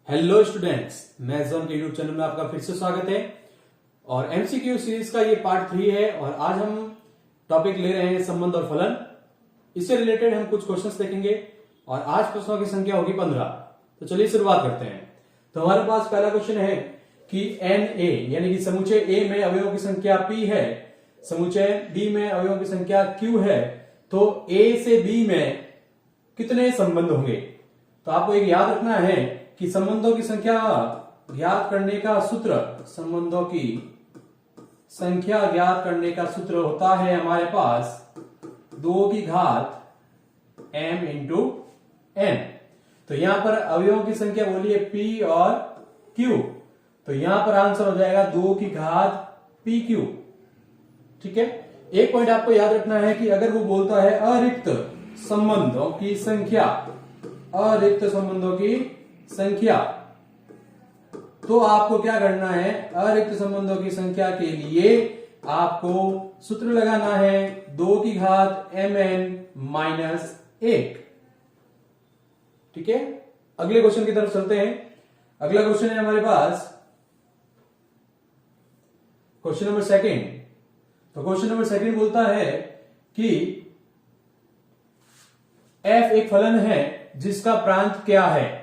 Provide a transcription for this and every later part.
Hello students, मैं zone के YouTube channel में आपका फिर से स्वागत है। और एमसीक्यू सीरीज का ये पार्ट 3 है और आज हम टॉपिक ले रहे हैं संबंध और फलन। इससे रिलेटेड हम कुछ क्वेश्चंस देखेंगे और आज प्रश्नों की संख्या होगी 15। तो चलिए शुरुआत करते हैं। तो हमारे पास पहला क्वेश्चन है कि एन ए यानी कि समुच्चय ए में अवयवों की संख्या पी है, समुच्चय बी में अवयवों की संख्या क्यू है, तो ए से बी में कितने संबंध होंगे। तो आपको एक याद रखना है कि संबंधों की संख्या ज्ञात करने का सूत्र, संबंधों की संख्या ज्ञात करने का सूत्र होता है हमारे पास 2 की घात m इंटू n। तो यहां पर अवयवों की संख्या बोलिए p और q, तो यहां पर आंसर हो जाएगा 2 की घात pq। ठीक है, एक पॉइंट आपको याद रखना है कि अगर वो बोलता है अरिक्त संबंधों की संख्या, अरिक्त संबंधों की संख्या, तो आपको क्या करना है, अरिक्त संबंधों की संख्या के लिए आपको सूत्र लगाना है 2 की घात mn माइनस 1। ठीक है, अगले क्वेश्चन की तरफ चलते हैं। अगला क्वेश्चन है हमारे पास क्वेश्चन नंबर 2। तो क्वेश्चन नंबर 2 बोलता है कि f एक फलन है जिसका प्रांत क्या है।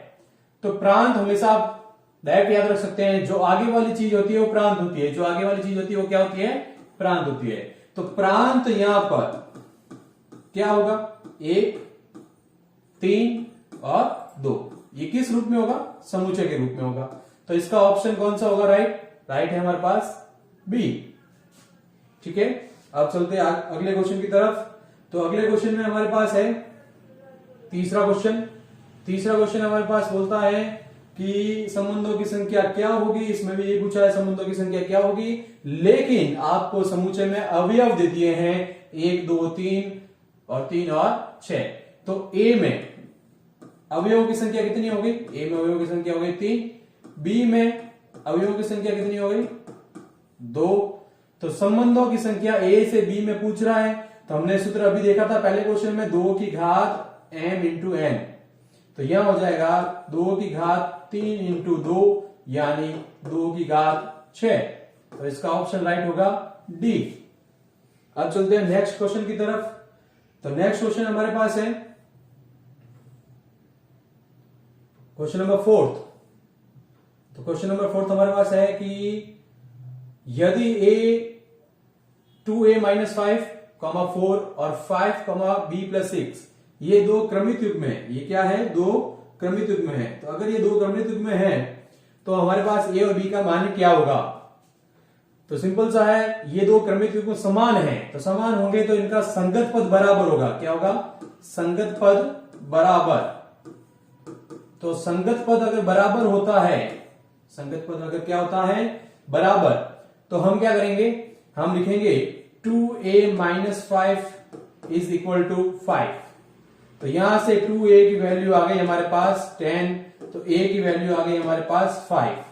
तो प्रांत हमेशा आप डायरेक्ट याद रख सकते हैं, जो आगे वाली चीज होती है वो प्रांत होती है, जो आगे वाली चीज होती है वो क्या होती है, प्रांत होती है। तो प्रांत यहां पर क्या होगा, 1, 3 और 2। ये किस रूप में होगा, समुच्चय के रूप में होगा। तो इसका ऑप्शन कौन सा होगा, राइट है हमारे पास बी। ठीक है, अब चलते हैं अगले क्वेश्चन की तरफ। तो अगले क्वेश्चन में हमारे पास है तीसरा क्वेश्चन हमारे पास बोलता है कि संबंधों की संख्या क्या होगी। इसमें भी ये पूछा है संबंधों की संख्या क्या होगी, लेकिन आपको समुच्चय में अवयव दे दिए हैं 1, 2, 3 और 3 और 6। तो ए में अवयवों की संख्या कितनी होगी, ए में अवयवों की संख्या हो गई 3, बी में अवयवों की संख्या कितनी हो गई 2। तो संबंधों की संख्या ए से बी में पूछ रहा है। तो हमने सूत्र अभी देखा था पहले क्वेश्चन में, 2 की घात m इंटू n। तो यह हो जाएगा 2 की घात 3 इंटू 2 यानी 2 की घात 6। तो इसका ऑप्शन राइट होगा डी। अब चलते हैं नेक्स्ट क्वेश्चन की तरफ। तो नेक्स्ट क्वेश्चन हमारे पास है क्वेश्चन नंबर 4। तो क्वेश्चन नंबर 4 हमारे पास है कि यदि a 2a माइनस 5, 4 और 5, b प्लस 6 ये दो क्रमित युग्म है, ये क्या है, दो क्रमित युग्म है। तो अगर ये दो क्रमित युग्म है तो हमारे पास a और b का मान क्या होगा। तो सिंपल सा है, ये दो क्रमित युग्म समान है, तो समान होंगे तो इनका संगत पद बराबर होगा। क्या होगा, संगत पद बराबर। तो संगत पद अगर बराबर होता है, संगत पद अगर क्या होता है, बराबर, तो हम क्या करेंगे, हम लिखेंगे 2a minus 5 is equal to 5। तो यहां से 2a की वैल्यू आ गई हमारे पास 10, तो a की वैल्यू आ गई हमारे पास 5।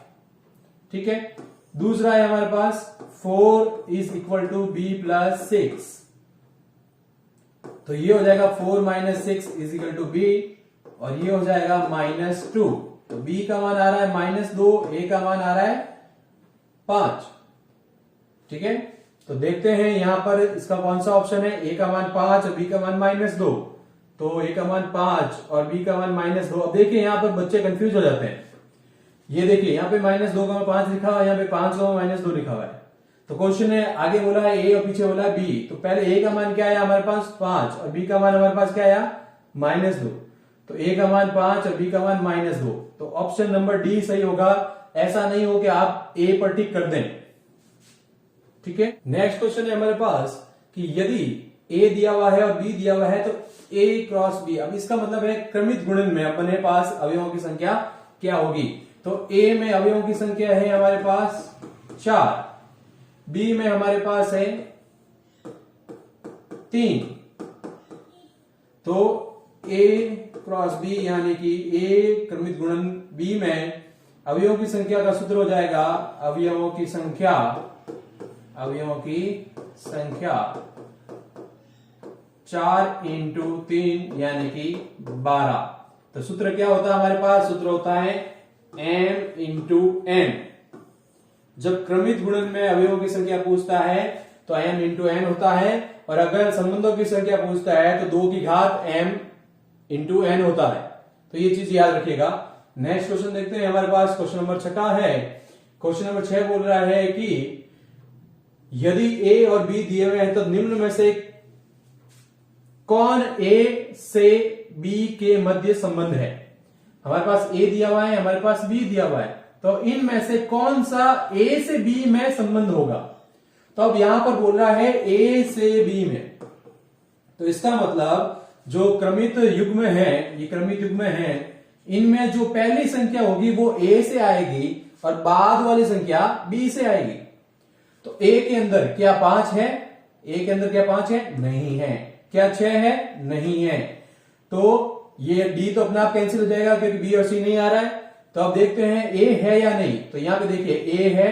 ठीक है, दूसरा है हमारे पास 4 is equal to b plus 6। तो ये हो जाएगा 4 minus 6 is equal to b, और ये हो जाएगा -2। तो b का मान आ रहा है -2, a का मान आ रहा है 5। ठीक है, तो देखते हैं यहां पर इसका कौन सा ऑप्शन है, a का मान 5 और b का मान -2। तो a का मान 5 और b का मान -2। अब देखिए यहां पर बच्चे कंफ्यूज हो जाते हैं। ये देखिए यहाँ पे -2 का 5 लिखा हुआ है, यहाँ पे 5 का -2 लिखा हुआ है। तो क्वेश्चन है, आगे बोला है a और पीछे बोला है b। तो पहले a का मान क्या आया हमारे पास 5 और b का मान हमारे पास क्या आया -2। तो a का मान 5 और b का मान -2। तो ऑप्शन नंबर डी सही होगा। ऐसा नहीं हो कि आप a पर टिक कर दें। ठीक है, नेक्स्ट क्वेश्चन है हमारे पास कि यदि a दिया हुआ है और b दिया हुआ है तो a क्रॉस b। अब इसका मतलब है क्रमित गुणन में अपने पास अवयवों की संख्या क्या होगी। तो a में अवयवों की संख्या है हमारे पास 4, b में हमारे पास है 3। तो a क्रॉस b यानी कि a क्रमित गुणन b में अवयवों की संख्या का सूत्र हो जाएगा अवयवों की संख्या 4 इंटू 3 यानी कि 12। तो सूत्र क्या होता है हमारे पास, सूत्र होता है m इंटू n। जब क्रमित गुणन में अवयवों की संख्या पूछता है तो m इंटू n होता है, और अगर संबंधों की संख्या पूछता है तो 2 की घात m इंटू n होता है। तो ये चीज याद रखिएगा। नेक्स्ट क्वेश्चन देखते हैं, हमारे पास क्वेश्चन नंबर 6 है। क्वेश्चन नंबर 6 बोल रहा है कि यदि a और b दिए हुए हैं तो निम्न में से कौन a से b के मध्य संबंध है। हमारे पास a दिया हुआ है, हमारे पास b दिया हुआ है, तो इनमें से कौन सा a से b में संबंध होगा। तो अब यहां पर बोल रहा है a से b में, तो इसका मतलब जो क्रमित युग्म है, ये क्रमित युग्म है, इनमें जो पहली संख्या होगी वो a से आएगी और बाद वाली संख्या b से आएगी। तो a के अंदर क्या 5 है? a के अंदर क्या 5 है? नहीं है। क्या 6 है? नहीं है। तो ये d तो अपने आप कैंसिल हो जाएगा क्योंकि b और c नहीं आ रहा है। तो अब देखते हैं a है या नहीं। तो यहां पे देखिए a है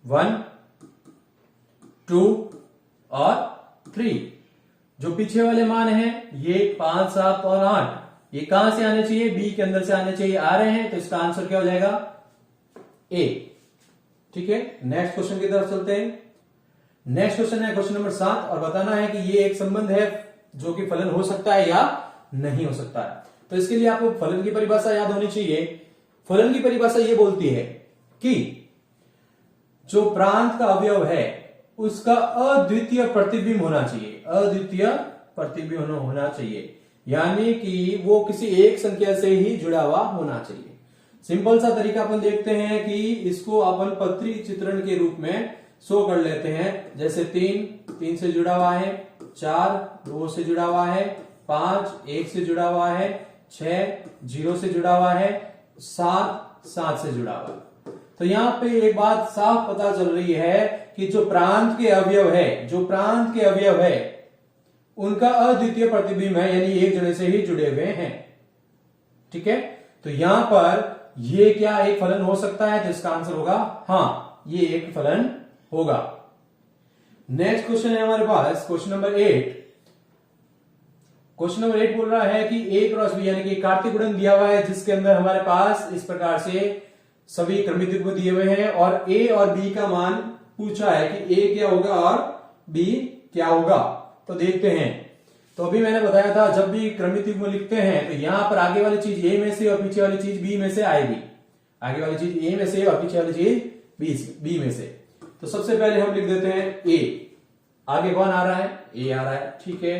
1 2 और 3। जो पीछे वाले मान हैं ये 5 7 और 8, ये कहां से आने चाहिए? b के अंदर से आने चाहिए, आ रहे हैं, तो इसका आंसर क्या हो जाएगा? a। ठीक है, नेक्स्ट क्वेश्चन की तरफ चलते हैं। नेक्स्ट क्वेश्चन है क्वेश्चन नंबर 7, और बताना है कि ये एक संबंध है जो कि फलन हो सकता है या नहीं हो सकता है। तो इसके लिए आपको फलन की परिभाषा याद होनी चाहिए। फलन की परिभाषा ये बोलती है कि जो प्रांत का अवयव है उसका अद्वितीय प्रतिबिंब होना चाहिए, अद्वितीय प्रतिबिंब होना चाहिए, यानी कि वो किसी एक संख्या से ही जुड़ा हुआ होना चाहिए। सिंपल सा तरीका अपन देखते हैं कि इसको अपन पत्री चित्रण के रूप में शो कर लेते हैं। जैसे 3 से जुड़ा हुआ है, 4 2 से जुड़ा हुआ है, 5 1 से जुड़ा हुआ है, 6 0 से जुड़ा हुआ है, 7 7 से जुड़ा हुआ है। तो यहां पे एक बात साफ पता चल रही है कि जो प्रांत के अवयव है, जो प्रांत के अवयव है उनका अद्वितीय प्रतिबिंब है, यानी एक जने से ही जुड़े हुए हैं। ठीक है, तो यहां पर ये क्या एक फलन हो सकता है? तो इसका आंसर होगा हाँ, ये एक फलन होगा। नेक्स्ट क्वेश्चन है हमारे पास क्वेश्चन नंबर 8। क्वेश्चन नंबर 8 बोल रहा है कि a क्रॉस b यानी कि कार्तीय गुणन दिया हुआ है जिसके अंदर हमारे पास इस प्रकार से सभी क्रमित युग्म दिए हुए हैं और a और b का मान पूछा है कि a क्या होगा और b क्या होगा। तो देखते हैं। तो अभी मैंने बताया था जब भी क्रमित युग्म लिखते हैं तो यहां पर आगे वाली चीज a में से और पीछे वाली चीज b में से आएगी। आगे वाली चीज a में से और पीछे वाली चीज b में से। तो सबसे पहले हम लिख देते हैं a। आगे कौन आ रहा है? a आ रहा है, ठीक है।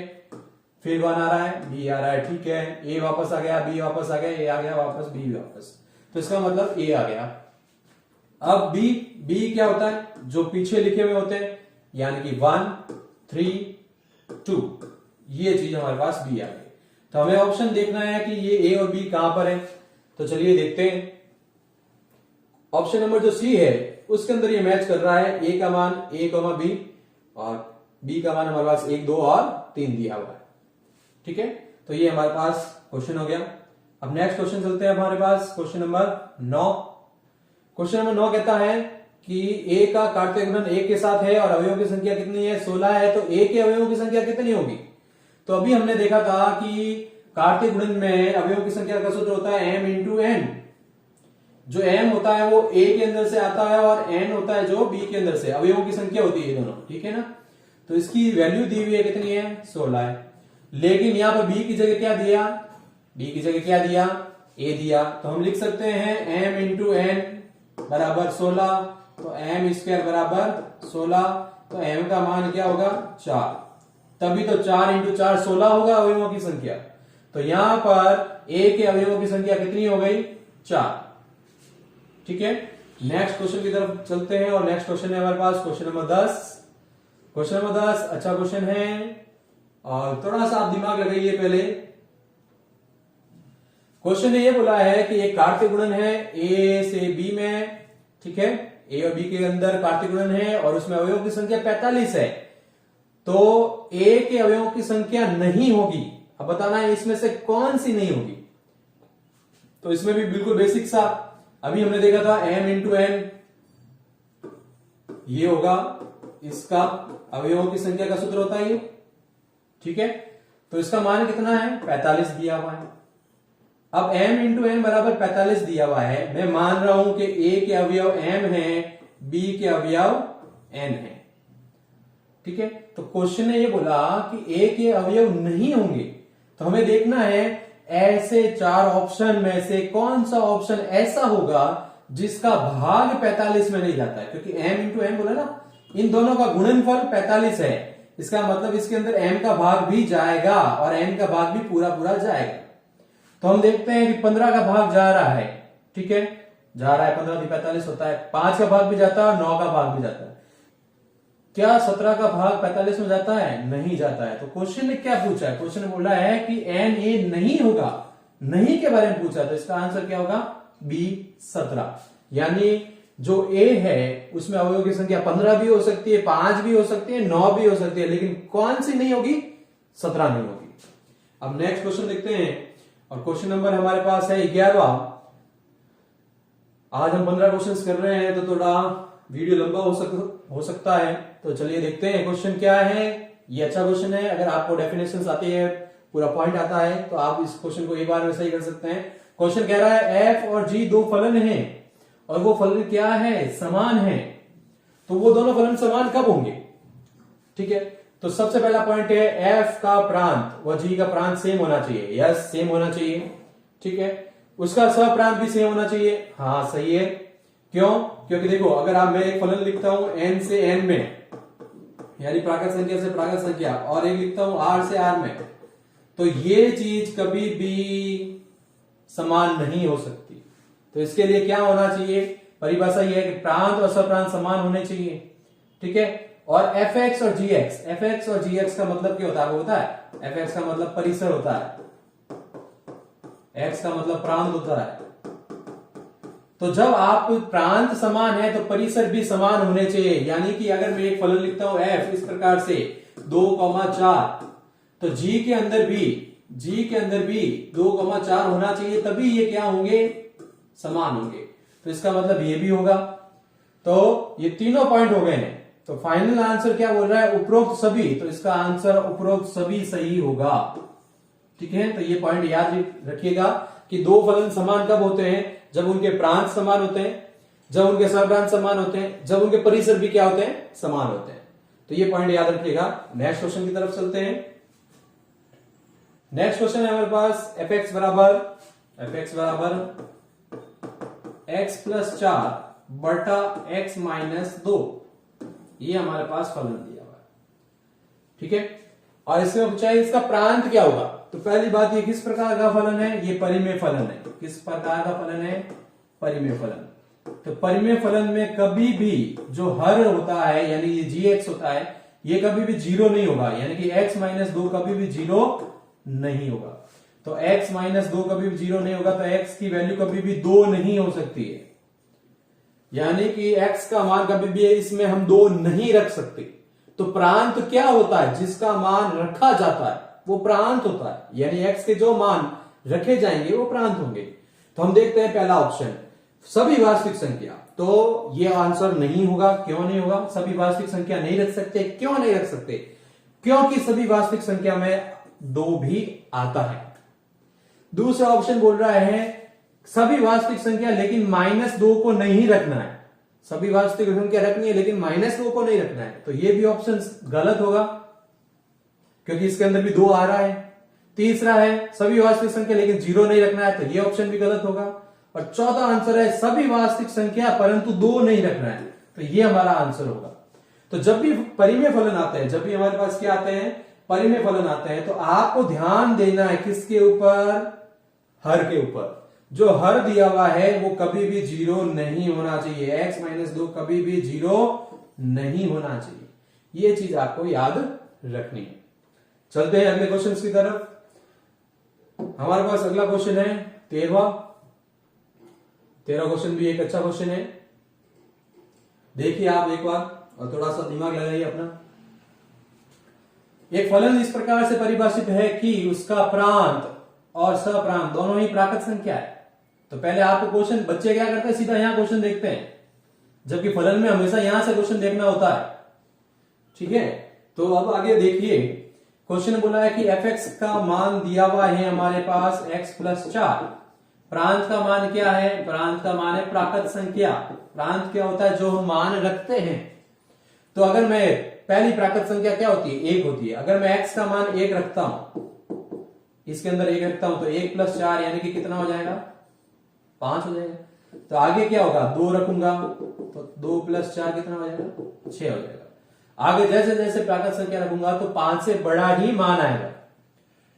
फिर कौन आ रहा है? b आ रहा है, ठीक है। a वापस आ गया, b वापस आ गया, a आ गया वापस, b वापस। तो इसका मतलब a आ गया। अब b क्या होता है? जो पीछे लिखे हुए होते हैं, यानी कि 1 3 2, ये चीज हमारे पास b आ गई। तो हमें ऑप्शन देखना है कि ये a और b कहां पर है। तो चलिए देखते हैं। ऑप्शन नंबर जो c है उसके अंदर ये मैच कर रहा है। a का मान a, b और b का मान हमारे पास 1 2 और 3 दिया हुआ है। ठीक है, तो ये हमारे पास क्वेश्चन हो गया। अब नेक्स्ट क्वेश्चन चलते हैं हमारे पास क्वेश्चन नंबर 9। क्वेश्चन नंबर 9 कहता है कि a का कार्तीय गुणन 1 के साथ है और अवयवों की संख्या कितनी है? 16 है। तो a के अवयवों की संख्या कितनी होगी? तो अभी हमने देखा था कि कार्तीय गुणन में अवयवों की संख्या का सूत्र होता है m इंटू n। जो m होता है वो a के अंदर से आता है और n होता है जो b के अंदर से। अवयवों की संख्या होती है दोनों, ठीक है ना। तो इसकी वैल्यू दी हुई है, कितनी है? 16 है। लेकिन यहां पर b की जगह क्या दिया? b की जगह क्या दिया? a दिया। तो हम लिख सकते हैं m इंटू n बराबर 16। तो m स्क्वायर बराबर 16। तो m का मान क्या होगा? 4। तभी तो 4 इंटू 4 16 होगा अवयवों की संख्या। तो यहां पर a के अवयवों की संख्या कितनी हो गई? 4। ठीक है, नेक्स्ट क्वेश्चन की तरफ चलते हैं और नेक्स्ट क्वेश्चन है हमारे पास क्वेश्चन नंबर 10। क्वेश्चन नंबर 10 अच्छा क्वेश्चन है और थोड़ा सा आप दिमाग लगाइए पहले। क्वेश्चन ने ये बोला है कि एक कार्तीय गुणन है a से b में, ठीक है। a और b के अंदर कार्तीय गुणन है और उसमें अवयवों की संख्या 45 है। तो a के अवयवों की संख्या नहीं होगी। अब बताना है इसमें से कौन सी नहीं होगी। तो इसमें भी बिल्कुल बेसिक सा, अभी हमने देखा था m इंटू n, ये होगा इसका अवयवों की संख्या का सूत्र होता है ये, ठीक है। तो इसका मान कितना है? 45 दिया हुआ है। अब m इंटू एन बराबर 45 दिया हुआ है। मैं मान रहा हूं कि a के अवयव m है, b के अवयव n है। ठीक है, तो क्वेश्चन ने ये बोला कि a के अवयव नहीं होंगे, तो हमें देखना है ऐसे 4 ऑप्शन में से कौन सा ऑप्शन ऐसा होगा जिसका भाग 45 में नहीं जाता है। क्योंकि m इंटू n बोला ना, इन दोनों का गुणनफल 45 है, इसका मतलब इसके अंदर m का भाग भी जाएगा और n का भाग भी पूरा पूरा जाएगा। तो हम देखते हैं कि 15 का भाग जा रहा है। ठीक है, जा रहा है, 15 45 होता है, 5 का भाग भी जाता है और 9 का भाग भी जाता है। क्या 17 का भाग 45 में जाता है? नहीं जाता है। तो क्वेश्चन ने क्या पूछा है? क्वेश्चन ने बोला है कि एन ए नहीं होगा, नहीं के बारे में पूछा, तो इसका आंसर क्या होगा? बी 17। यानी जो ए है उसमें अवयवों की संख्या 15 भी हो सकती है, 5 भी हो सकती है, 9 भी हो सकती है, लेकिन कौन सी नहीं होगी? 17 नहीं होगी। अब नेक्स्ट क्वेश्चन देखते हैं, और क्वेश्चन नंबर हमारे पास है 11वां। आज हम 15 क्वेश्चंस कर रहे हैं, तो थोड़ा वीडियो लंबा हो सकता है। तो चलिए देखते हैं क्वेश्चन क्या है। ये अच्छा क्वेश्चन है, अगर आपको डेफिनेशंस आती है, पूरा पॉइंट आता है, तो आप इस क्वेश्चन को एक बार में सही कर सकते हैं। क्वेश्चन कह रहा है f और g दो फलन हैं और वो फलन क्या है? समान है। तो वो दोनों फलन समान कब होंगे? ठीक है, तो सबसे पहला पॉइंट है f का प्रांत व g का प्रांत सेम होना चाहिए। यस, सेम होना चाहिए। ठीक है, उसका सप्रांत भी सेम होना चाहिए। हाँ, सही है। क्यों? क्योंकि देखो, अगर मैं एक फलन लिखता हूं n से n में, यानी प्राकृत संख्या से प्राकृत संख्या, और एक लिखता हूं r से r में, तो ये चीज कभी भी समान नहीं हो सकती। तो इसके लिए क्या होना चाहिए? परिभाषा यह है कि प्रांत और सप्रांत समान होने चाहिए। ठीक है, और fx और gx का मतलब क्या होता है? आपको पता है? fx का मतलब परिसर होता है, x का मतलब प्रांत होता है। तो जब आप प्रांत समान है तो परिसर भी समान होने चाहिए। यानी कि अगर मैं एक फलन लिखता हूं f इस प्रकार से 2,4, तो g के अंदर भी 2,4 होना चाहिए, तभी ये क्या होंगे? समान होंगे। तो इसका मतलब ये भी होगा। तो ये तीनों पॉइंट हो गए हैं। तो फाइनल आंसर क्या बोल रहा है? उपरोक्त सभी। तो इसका आंसर उपरोक्त सभी सही होगा। ठीक है, तो ये पॉइंट याद रखिएगा कि दो फलन समान कब होते हैं? जब उनके प्रांत समान होते हैं, जब उनके सप्रांत समान होते हैं, जब उनके परिसर भी क्या होते हैं? समान होते हैं। तो ये पॉइंट याद रखिएगा। नेक्स्ट क्वेश्चन की तरफ चलते हैं। नेक्स्ट क्वेश्चन है हमारे पास fx बराबर x प्लस 4 बटा x माइनस 2। ये हमारे पास फलन दिया हुआ है। ठीक है, और इसमें पूछा है इसका प्रांत क्या होगा। तो पहली बात, ये किस प्रकार का फलन है? ये परिमेय फलन है। किस प्रकार का फलन है? परिमेय फलन। तो परिमेय फलन में कभी भी जो हर होता है, यानी ये gx होता है, ये कभी भी 0 नहीं होगा। यानी कि x माइनस 2 कभी भी 0 नहीं होगा। तो x माइनस 2 कभी भी 0 नहीं होगा, तो x की वैल्यू कभी भी 2 नहीं हो सकती है। यानी कि x का मान कभी भी इसमें हम 2 नहीं रख सकते। तो प्रांत क्या होता है? जिसका मान रखा जाता है वो प्रांत होता है। यानी x के जो मान रखे जाएंगे वो प्रांत होंगे। तो हम देखते हैं पहला ऑप्शन, सभी वास्तविक संख्या। तो ये आंसर नहीं होगा। क्यों नहीं होगा? सभी वास्तविक संख्या नहीं रख सकते। क्यों नहीं रख सकते? क्योंकि सभी वास्तविक संख्या में 2 भी आता है। दूसरा ऑप्शन बोल रहा है सभी वास्तविक संख्या लेकिन -2 को नहीं रखना है। सभी वास्तविक संख्या रखनी है लेकिन -2 को नहीं रखना है। तो ये भी ऑप्शन गलत होगा, क्योंकि इसके अंदर भी 2 आ रहा है। तीसरा है सभी वास्तविक संख्या लेकिन 0 नहीं रखना है, तो ये ऑप्शन भी गलत होगा। और चौथा आंसर है सभी वास्तविक संख्या परंतु 2 नहीं रखना है, तो ये हमारा आंसर होगा। तो जब भी परिमेय फलन आते हैं, जब भी हमारे पास क्या आते हैं? परिमेय फलन आते हैं, तो आपको ध्यान देना है किसके ऊपर? हर के ऊपर। जो हर दिया हुआ है वो कभी भी 0 नहीं होना चाहिए। x माइनस 2 कभी भी 0 नहीं होना चाहिए। ये चीज आपको याद रखनी है। चलते हैं अगले क्वेश्चन की तरफ। हमारे पास अगला क्वेश्चन है 13वां। 13वां क्वेश्चन भी एक अच्छा क्वेश्चन है। देखिए आप एक बार और थोड़ा सा दिमाग लगाइए अपना। एक फलन इस प्रकार से परिभाषित है कि उसका प्रांत और सप्रांत दोनों ही प्राकृत संख्या है। तो पहले आपको क्वेश्चन, बच्चे क्या करते हैं? सीधा यहां क्वेश्चन देखते हैं, जबकि फलन में हमेशा यहां से क्वेश्चन देखना होता है। ठीक है, तो अब आगे देखिए क्वेश्चन बोला है कि fx का मान दिया हुआ है हमारे पास x+4। प्रांत का मान क्या है? प्रांत का मान है प्राकृत संख्या। प्रांत क्या होता है? जो हम मान रखते हैं। तो अगर मैं पहली प्राकृत संख्या क्या होती है? 1 होती है। अगर मैं x का मान 1 रखता हूं, इसके अंदर 1 रखता हूं, तो 1+4 यानी कि कितना हो जाएगा? 5 हो जाएगा। तो आगे क्या होगा? 2 रखूंगा तो 2+4 कितना हो जाएगा? 6 हो जाएगा। आगे जैसे जैसे प्राकृत संख्या रखूंगा तो 5 से बड़ा ही मान आएगा।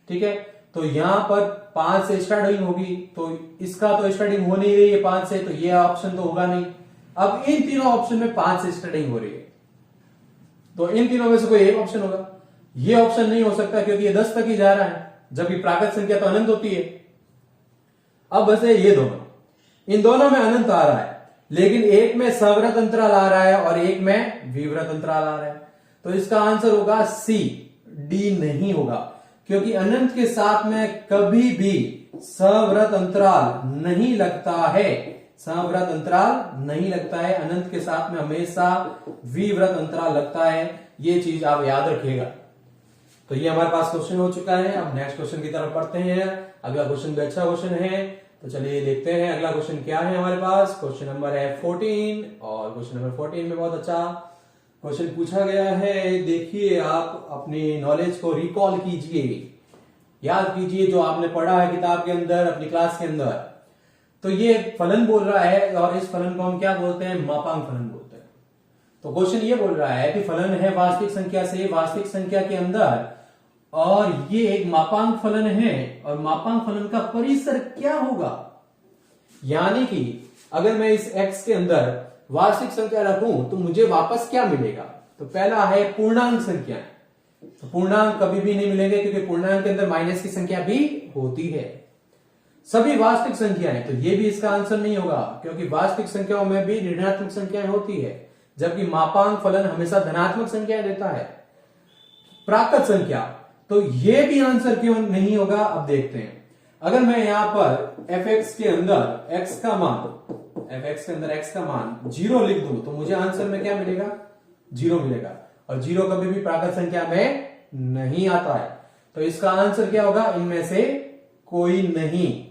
ठीक है, तो यहां पर 5 से स्टार्टिंग होगी, तो इसका तो स्टार्टिंग हो नहीं रही है 5 से, तो ये ऑप्शन तो होगा नहीं। अब इन तीनों ऑप्शन में 5 से स्टार्टिंग हो रही है, तो इन तीनों में से कोई एक ऑप्शन होगा। ये ऑप्शन नहीं हो सकता क्योंकि ये 10 तक ही जा रहा है, जबकि प्राकृत संख्या तो अनंत होती है। अब बचे ये दोनों, इन दोनों में अनंत आ रहा है, लेकिन एक में सवृत अंतराल आ रहा है और एक में विवृत अंतराल आ रहा है। तो इसका आंसर होगा सी, डी नहीं होगा, क्योंकि अनंत के साथ में कभी भी सवृत अंतराल नहीं लगता है। सवृत अंतराल नहीं लगता है, अनंत के साथ में हमेशा विवृत अंतराल लगता है। ये चीज आप याद रखिएगा। तो ये हमारे पास क्वेश्चन हो चुका है। अब नेक्स्ट क्वेश्चन की तरफ पढ़ते हैं। अगला क्वेश्चन भी अच्छा क्वेश्चन है, तो चलिए देखते हैं अगला क्वेश्चन क्या है हमारे पास। क्वेश्चन नंबर है 14, और क्वेश्चन नंबर 14 में बहुत अच्छा क्वेश्चन पूछा गया है। देखिए, आप अपनी नॉलेज को रिकॉल कीजिए, याद कीजिए जो आपने पढ़ा है किताब के अंदर, अपनी क्लास के अंदर। तो ये फलन बोल रहा है, और इस फलन को हम क्या बोलते हैं? मापांक फलन बोलते हैं। तो क्वेश्चन ये बोल रहा है कि फलन है वास्तविक संख्या से वास्तविक संख्या के अंदर, और ये एक मापांक फलन है, और मापांक फलन का परिसर क्या होगा? यानी कि अगर मैं इस x के अंदर वास्तविक संख्या रखूं तो मुझे वापस क्या मिलेगा? तो पहला है पूर्णांक संख्या। तो पूर्णांक कभी भी नहीं मिलेंगे, क्योंकि पूर्णांक के अंदर माइनस की संख्या भी होती है। सभी वास्तविक संख्याएं, तो ये भी इसका आंसर नहीं होगा, क्योंकि वास्तविक संख्याओं में भी ऋणात्मक संख्याएं होती है, जबकि मापांक फलन हमेशा धनात्मक संख्याएं देता है। प्राकृत संख्या, तो ये भी आंसर क्यों नहीं होगा? अब देखते हैं। अगर मैं यहां पर fx के अंदर x का मान 0 लिख दूं, तो मुझे आंसर में क्या मिलेगा? 0 मिलेगा, और 0 कभी भी प्राकृत संख्या में नहीं आता है। तो इसका आंसर क्या होगा? इनमें से कोई नहीं।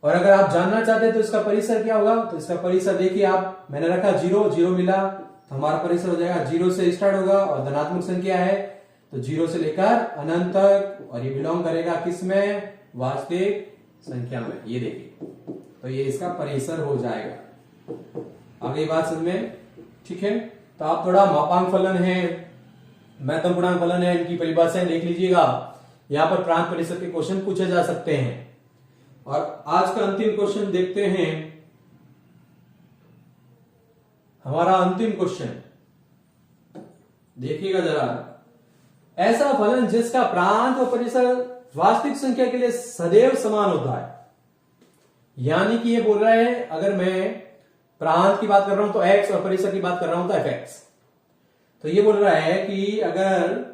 और अगर आप जानना चाहते हैं तो इसका परिसर क्या होगा? तो इसका परिसर देखिए आप, मैंने रखा 0 मिला, तो हमारा परिसर हो जाएगा 0 से स्टार्ट होगा, और धनात्मक संख्या है तो 0 से लेकर अनंत तक, और ये बिलोंग करेगा किसमें? वास्तविक संख्या में। ये देखिए, तो ये इसका परिसर हो जाएगा। आगे बात समझ में? ठीक है, तो आप थोड़ा मापांक फलन है, महत्वपूर्णांक फलन है, इनकी परिभाषाएं देख लीजिएगा। यहां पर प्रांत परिसर के क्वेश्चन पूछे जा सकते हैं। और आज का अंतिम क्वेश्चन देखते हैं। हमारा अंतिम क्वेश्चन देखिएगा जरा। ऐसा फलन जिसका प्रांत और परिसर वास्तविक संख्या के लिए सदैव समान होता है। यानी कि ये बोल रहा है, अगर मैं प्रांत की बात कर रहा हूं तो x, और परिसर की बात कर रहा हूं तो fx। तो ये बोल रहा है कि अगर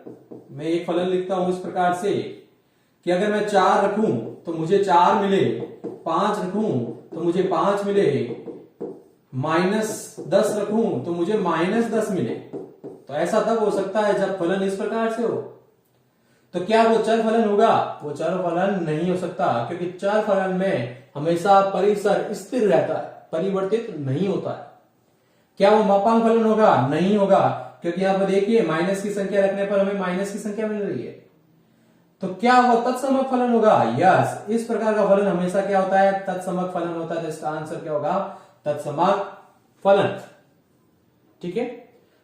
मैं एक फलन लिखता हूं इस प्रकार से कि अगर मैं 4 रखूं तो मुझे 4 मिले, 5 रखूं तो मुझे 5 मिले, -10 रखूं तो मुझे -10 मिले। तो ऐसा तब हो सकता है जब फलन इस प्रकार से हो। तो क्या वो चर फलन होगा? वो चर फलन नहीं हो सकता, क्योंकि चर फलन में हमेशा परिसर स्थिर रहता है, परिवर्तित नहीं होता है। क्या वो मापांक फलन होगा? नहीं होगा, क्योंकि यहां पर देखिए माइनस की संख्या रखने पर हमें माइनस की संख्या मिल रही है। तो क्या वो तत्समक फलन होगा? यस, इस प्रकार का फलन हमेशा क्या होता है? तत्समक फलन होता है। तो इसका आंसर क्या होगा? तत्समक फलन। ठीक है,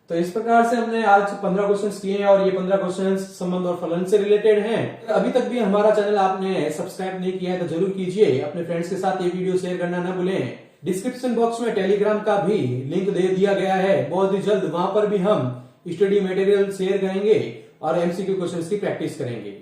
तो इस प्रकार से हमने आज 15 क्वेश्चंस किए हैं, और ये 15 क्वेश्चंस संबंध और फलन से रिलेटेड हैं। अभी तक भी हमारा चैनल आपने सब्सक्राइब नहीं किया है तो जरूर कीजिए। अपने फ्रेंड्स के साथ ये वीडियो शेयर करना न भूलें। डिस्क्रिप्शन बॉक्स में टेलीग्राम का भी लिंक दे दिया गया है। बहुत ही जल्द वहां पर भी हम स्टडी मटेरियल शेयर करेंगे और एमसीक्यू क्वेश्चंस की प्रैक्टिस करेंगे।